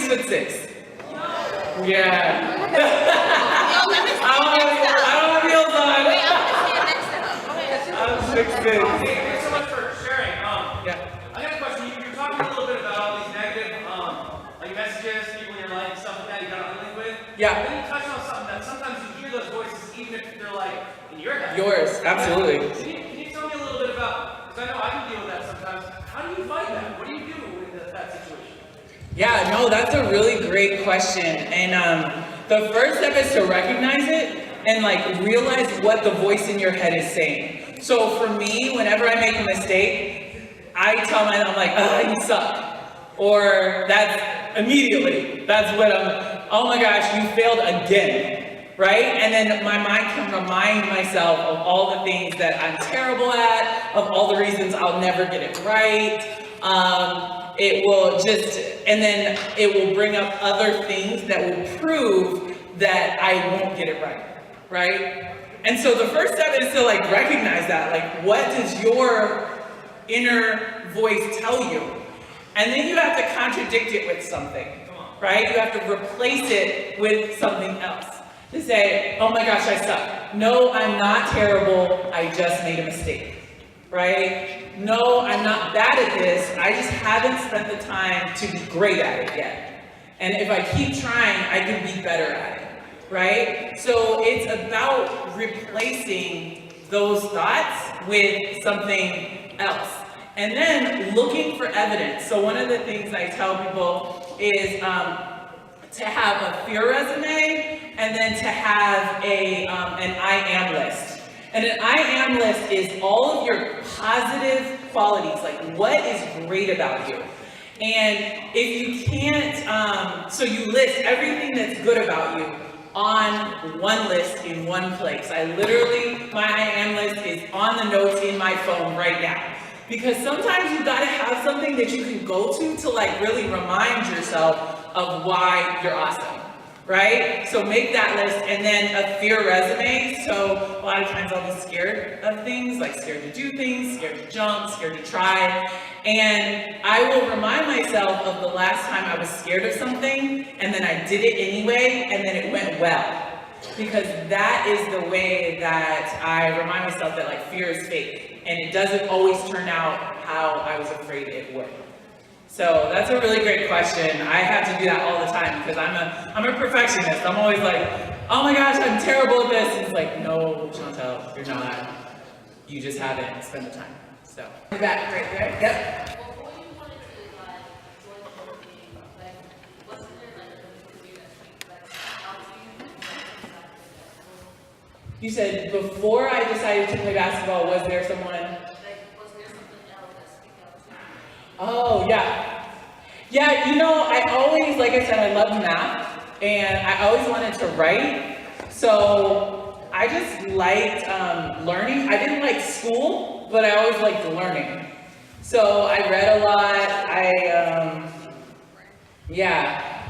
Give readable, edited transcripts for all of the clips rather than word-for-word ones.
6'6". Yeah. I don't have heels on. Wait, I'm gonna stand next to her. I'm 6'6". Thanks so much for sharing. Yeah. I got a question. You're talking a little bit about all these negative like messages, people in your life, stuff like that you gotta live with. Yeah. Then you touch on something that sometimes you hear those voices even if they're like in your head. Yours, absolutely. Can you tell me a little bit about, because I know I can deal with that sometimes, how do you fight that? What do you do in that situation? Yeah, no, that's a really great question. And the first step is to recognize it and like realize what the voice in your head is saying. So for me, whenever I make a mistake, I tell myself, I'm like, you suck. Or that's immediately, that's what oh my gosh, you failed again, right? And then my mind can remind myself of all the things that I'm terrible at, of all the reasons I'll never get it right. It will just, and then it will bring up other things that will prove that I won't get it right? And so the first step is to like recognize that, like what does your inner voice tell you? And then you have to contradict it with something, right? You have to replace it with something else. To say, oh my gosh, I suck. No, I'm not terrible, I just made a mistake, right? No, I'm not bad at this, I just haven't spent the time to be great at it yet. And if I keep trying, I can be better at it, right? So it's about replacing those thoughts with something else. And then looking for evidence. So one of the things I tell people is to have a fear resume and then to have an I am list. And an I am list is all of your positive qualities, like what is great about you. And if you can't, so you list everything that's good about you on one list in one place. My I am list is on the notes in my phone right now. Because sometimes you gotta have something that you can go to like really remind yourself of why you're awesome, right? So make that list, and then a fear resume. So a lot of times I'll be scared of things, like scared to do things, scared to jump, scared to try. And I will remind myself of the last time I was scared of something, and then I did it anyway, and then it went well. Because that is the way that I remind myself that like fear is fake, and it doesn't always turn out how I was afraid it would. So that's a really great question. I have to do that all the time because I'm a perfectionist. I'm always like, oh my gosh, I'm terrible at this. And it's like, no, Chantelle, you're not. You just haven't spent the time. So back right there. Yep. You said before I decided to play basketball, was there someone? Was there something else that speak out to you? Oh, yeah. Yeah, you know, I always, like I said, I loved math, and I always wanted to write. So I just liked learning. I didn't like school, but I always liked learning. So I read a lot.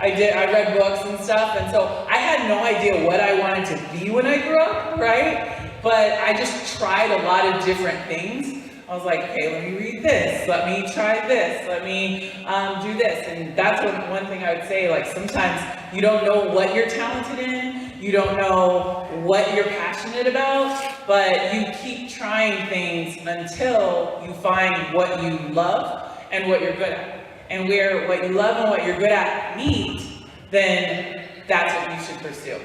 I read books and stuff, and so I had no idea what I wanted to be when I grew up, right? But I just tried a lot of different things. I was like, okay, let me read this, let me try this, let me do this. And that's one thing I would say, like sometimes you don't know what you're talented in, you don't know what you're passionate about, but you keep trying things until you find what you love and what you're good at. And where what you love and what you're good at meet, then that's what you should pursue.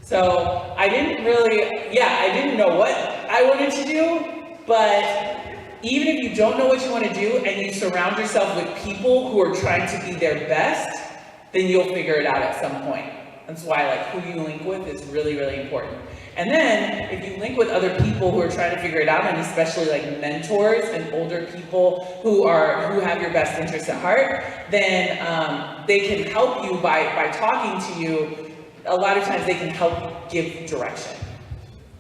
So I didn't know what I wanted to do, but even if you don't know what you want to do and you surround yourself with people who are trying to be their best, then you'll figure it out at some point. That's why like who you link with is really, really important. And then if you link with other people who are trying to figure it out, and especially like mentors and older people who have your best interests at heart, then they can help you by talking to you. A lot of times they can help give direction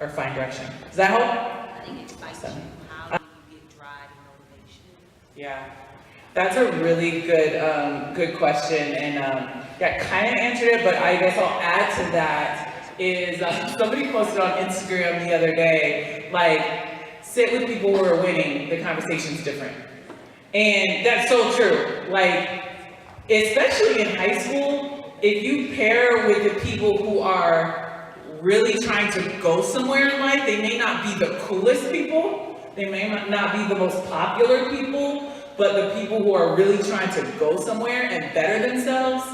or find direction. Does that help? I think it's awesome. How do you get drive and motivation? Yeah, that's a really good question, and kind of answered it, but I guess I'll add to that is somebody posted on Instagram the other day, like, sit with people who are winning, the conversation's different. And that's so true. Like, especially in high school, if you pair with the people who are really trying to go somewhere in life, they may not be the coolest people, they may not be the most popular people, but the people who are really trying to go somewhere and better themselves,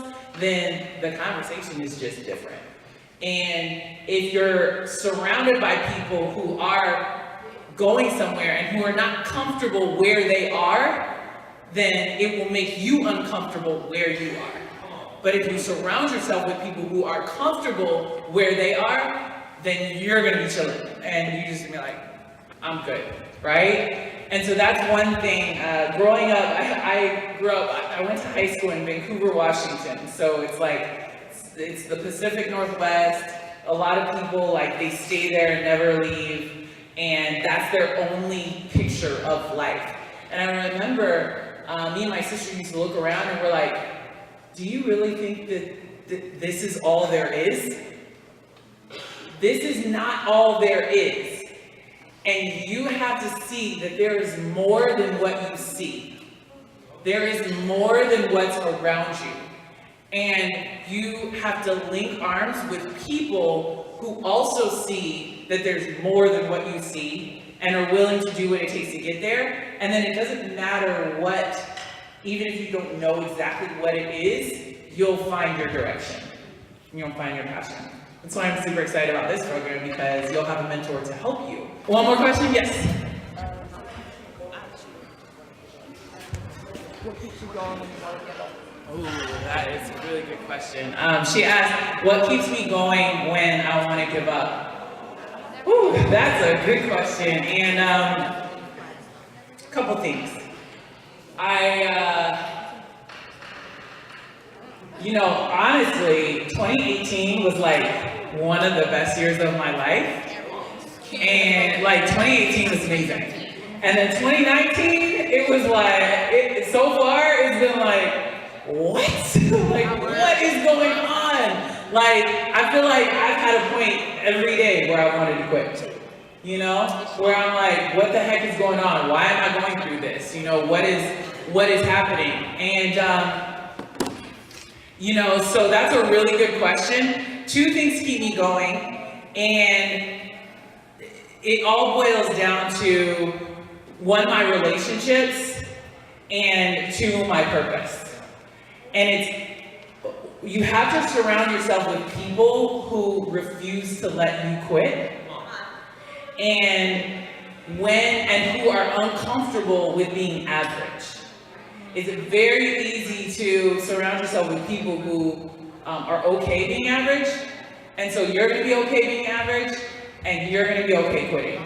then the conversation is just different. And if you're surrounded by people who are going somewhere and who are not comfortable where they are, then it will make you uncomfortable where you are. But if you surround yourself with people who are comfortable where they are, then you're gonna be chilling. And you just be like, I'm good, right? And so that's one thing. Growing up, I went to high school in Vancouver, Washington. So it's like, it's the Pacific Northwest. A lot of people, like, they stay there and never leave. And that's their only picture of life. And I remember me and my sister used to look around and we're like, do you really think that this is all there is? This is not all there is. And you have to see that there is more than what you see. There is more than what's around you. And you have to link arms with people who also see that there's more than what you see and are willing to do what it takes to get there. And then it doesn't matter what, even if you don't know exactly what it is, you'll find your direction. You'll find your passion. That's why I'm super excited about this program, because you'll have a mentor to help you. One more question? Yes? What keeps you going when you want to give up? Oh, that is a really good question. She asked, what keeps me going when I want to give up? Ooh, that's a good question. And a couple things. Honestly, 2018 was like one of the best years of my life. And like 2018 was amazing. And then 2019, it was like, so far it's been like, what? Like, what is going on? Like, I feel like I've had a point every day where I wanted to quit. You know? Where I'm like, what the heck is going on? Why am I going through this? You know, what is happening? And, so that's a really good question. Two things keep me going. And it all boils down to, one, my relationships, and two, my purpose. And you have to surround yourself with people who refuse to let you quit, and who are uncomfortable with being average. It's very easy to surround yourself with people who are okay being average, and so you're gonna be okay being average, and you're gonna be okay quitting.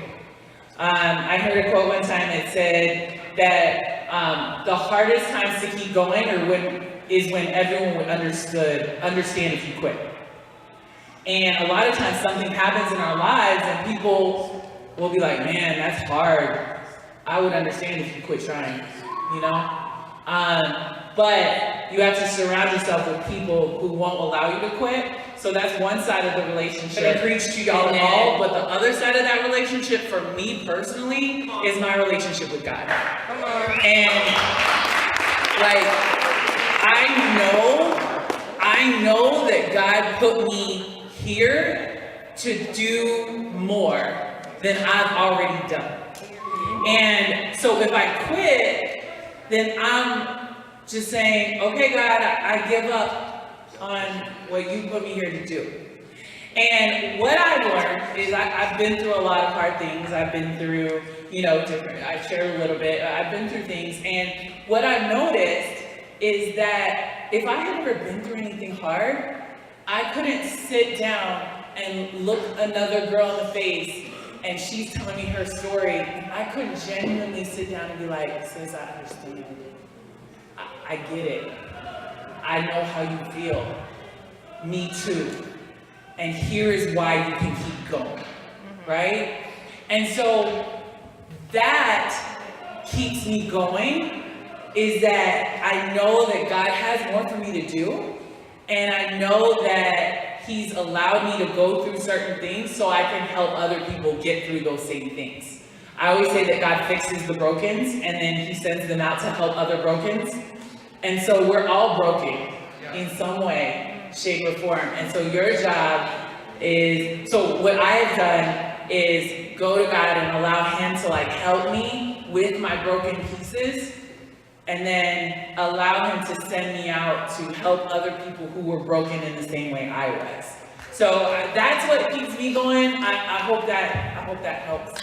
I heard a quote one time that said that the hardest times to keep going is when everyone would understand if you quit. And a lot of times something happens in our lives and people will be like, man, that's hard. I would understand if you quit trying, you know? But you have to surround yourself with people who won't allow you to quit. So that's one side of the relationship. I preach to y'all all, but the other side of that relationship for me personally is my relationship with God. And like, I know that God put me here to do more than I've already done. And so if I quit, then I'm just saying, okay, God, I give up on what you put me here to do. And what I've learned is I've been through a lot of hard things. I've been through, I've shared a little bit. I've been through things. And what I've noticed is that if I had never been through anything hard, I couldn't sit down and look another girl in the face and she's telling me her story. I couldn't genuinely sit down and be like, sis, I understand. I get it. I know how you feel. Me too. And here is why you can keep going, right? And so that keeps me going, is that I know that God has more for me to do, and I know that He's allowed me to go through certain things so I can help other people get through those same things. I always say that God fixes the brokens, and then He sends them out to help other brokens. And so we're all broken in some way, shape, or form. And so your job is, so what I have done is go to God and allow Him to like help me with my broken pieces, and then allow Him to send me out to help other people who were broken in the same way I was. So that's what keeps me going. I hope that helps.